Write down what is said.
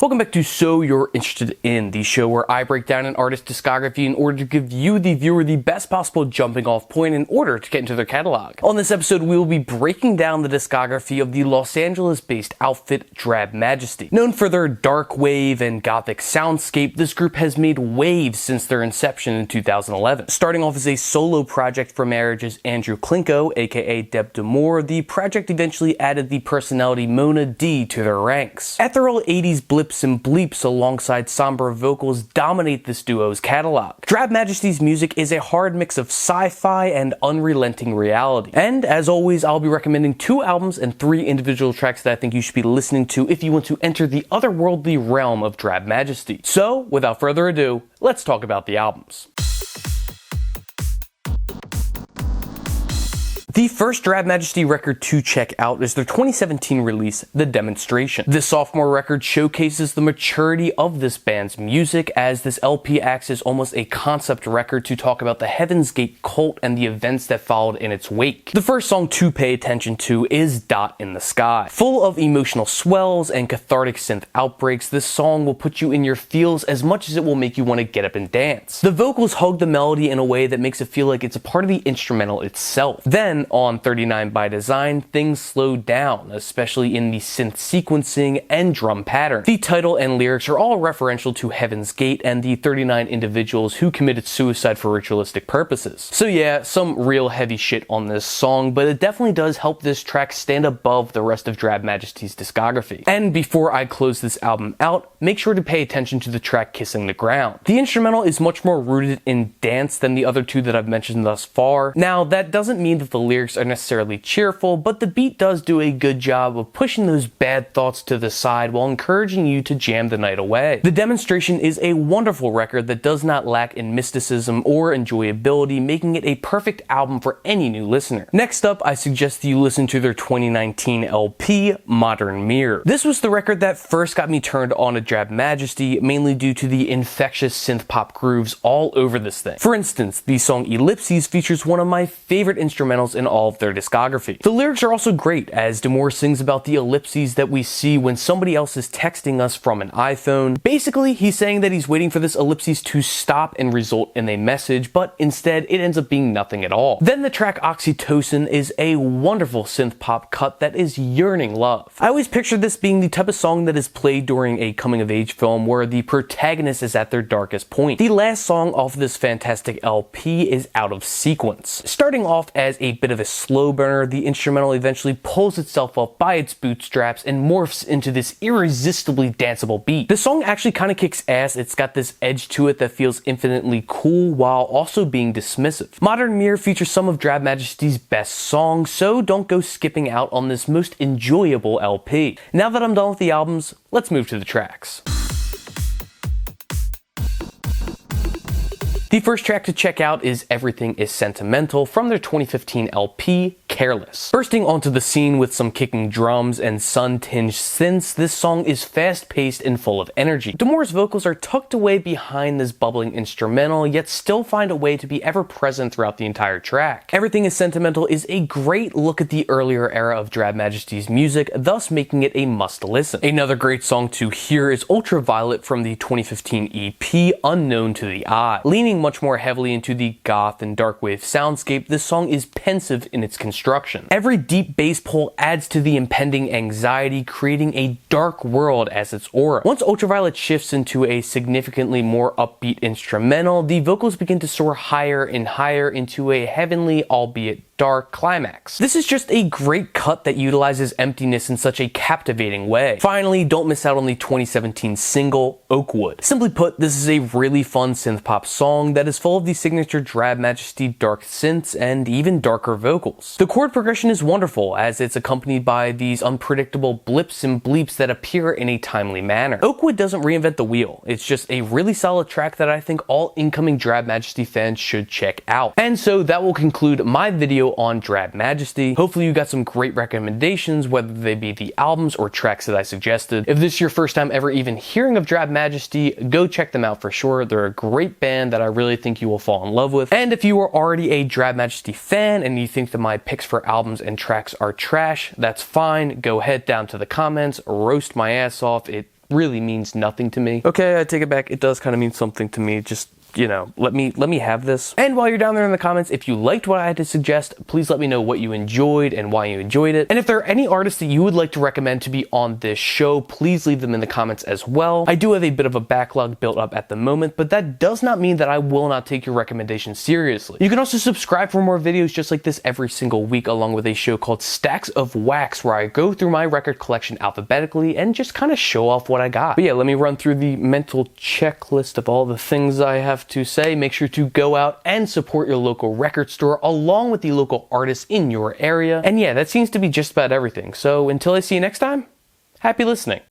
Welcome back to So You're Interested In, the show where I break down an artist's discography in order to give you, the viewer, the best possible jumping off point in order to get into their catalog. On this episode, we will be breaking down the discography of the Los Angeles-based outfit Drab Majesty. Known for their dark wave and gothic soundscape, this group has made waves since their inception in 2011. Starting off as a solo project from marriages Andrew Klinko, aka Deb Demore, the project eventually added the personality Mona D to their ranks. Ethereal 80s blips and bleeps alongside somber vocals dominate this duo's catalog. Drab Majesty's music is a hard mix of sci-fi and unrelenting reality. And as always, I'll be recommending 2 albums and 3 individual tracks that I think you should be listening to if you want to enter the otherworldly realm of Drab Majesty. So, without further ado, let's talk about the albums. The first Drab Majesty record to check out is their 2017 release, The Demonstration. This sophomore record showcases the maturity of this band's music, as this LP acts as almost a concept record to talk about the Heaven's Gate cult and the events that followed in its wake. The first song to pay attention to is Dot in the Sky. Full of emotional swells and cathartic synth outbreaks, this song will put you in your feels as much as it will make you want to get up and dance. The vocals hug the melody in a way that makes it feel like it's a part of the instrumental itself. Then, on 39 by Design, things slow down, especially in the synth sequencing and drum pattern. The title and lyrics are all referential to Heaven's Gate and the 39 individuals who committed suicide for ritualistic purposes. So yeah, some real heavy shit on this song, but it definitely does help this track stand above the rest of Drab Majesty's discography. And before I close this album out, make sure to pay attention to the track Kissing the Ground. The instrumental is much more rooted in dance than the other 2 that I've mentioned thus far. Now, that doesn't mean that the lyrics are necessarily cheerful, but the beat does do a good job of pushing those bad thoughts to the side while encouraging you to jam the night away. The Demonstration is a wonderful record that does not lack in mysticism or enjoyability, making it a perfect album for any new listener. Next up, I suggest that you listen to their 2019 LP, Modern Mirror. This was the record that first got me turned on to Drab Majesty, mainly due to the infectious synth pop grooves all over this thing. For instance, the song Ellipses features one of my favorite instrumentals in all of their discography. The lyrics are also great, as Demore sings about the ellipses that we see when somebody else is texting us from an iPhone. Basically, he's saying that he's waiting for this ellipses to stop and result in a message, but instead it ends up being nothing at all. Then the track Oxytocin is a wonderful synth pop cut that is yearning love. I always pictured this being the type of song that is played during a coming of age film where the protagonist is at their darkest point. The last song off this fantastic LP is Out of Sequence. Starting off as a bit of a slow burner, the instrumental eventually pulls itself up by its bootstraps and morphs into this irresistibly danceable beat. The song actually kind of kicks ass. It's got this edge to it that feels infinitely cool while also being dismissive. Modern Mirror features some of Drab Majesty's best songs, so don't go skipping out on this most enjoyable LP. Now that I'm done with the albums, let's move to the tracks. The first track to check out is Everything Is Sentimental from their 2015 LP, Careless. Bursting onto the scene with some kicking drums and sun-tinged synths, this song is fast-paced and full of energy. Demore's vocals are tucked away behind this bubbling instrumental, yet still find a way to be ever-present throughout the entire track. Everything Is Sentimental is a great look at the earlier era of Drab Majesty's music, thus making it a must-listen. Another great song to hear is Ultraviolet from the 2015 EP, Unknown to the Eye. Leaning much more heavily into the goth and dark wave soundscape, this song is pensive in its construction. Every deep bass pull adds to the impending anxiety, creating a dark world as its aura. Once Ultraviolet shifts into a significantly more upbeat instrumental, the vocals begin to soar higher and higher into a heavenly, albeit dark climax. This is just a great cut that utilizes emptiness in such a captivating way. Finally, don't miss out on the 2017 single, Oakwood. Simply put, this is a really fun synth pop song that is full of the signature Drab Majesty dark synths and even darker vocals. The chord progression is wonderful, as it's accompanied by these unpredictable blips and bleeps that appear in a timely manner. Oakwood doesn't reinvent the wheel. It's just a really solid track that I think all incoming Drab Majesty fans should check out. And so that will conclude my video on Drab Majesty. Hopefully you got some great recommendations, whether they be the albums or tracks that I suggested. If this is your first time ever even hearing of Drab Majesty, go check them out for sure. They're a great band that I really think you will fall in love with. And if you are already a Drab Majesty fan and you think that my picks for albums and tracks are trash, that's fine. Go head down to the comments, roast my ass off. It really means nothing to me. Okay, I take it back. It does kind of mean something to me. Just, you know, let me have this. And while you're down there in the comments, if you liked what I had to suggest, please let me know what you enjoyed and why you enjoyed it. And if there are any artists that you would like to recommend to be on this show, please leave them in the comments as well. I do have a bit of a backlog built up at the moment, but that does not mean that I will not take your recommendations seriously. You can also subscribe for more videos just like this every single week, along with a show called Stacks of Wax, where I go through my record collection alphabetically and just kind of show off what I got. But yeah, let me run through the mental checklist of all the things I have to say. Make sure to go out and support your local record store along with the local artists in your area. And yeah, that seems to be just about everything. So until I see you next time, happy listening.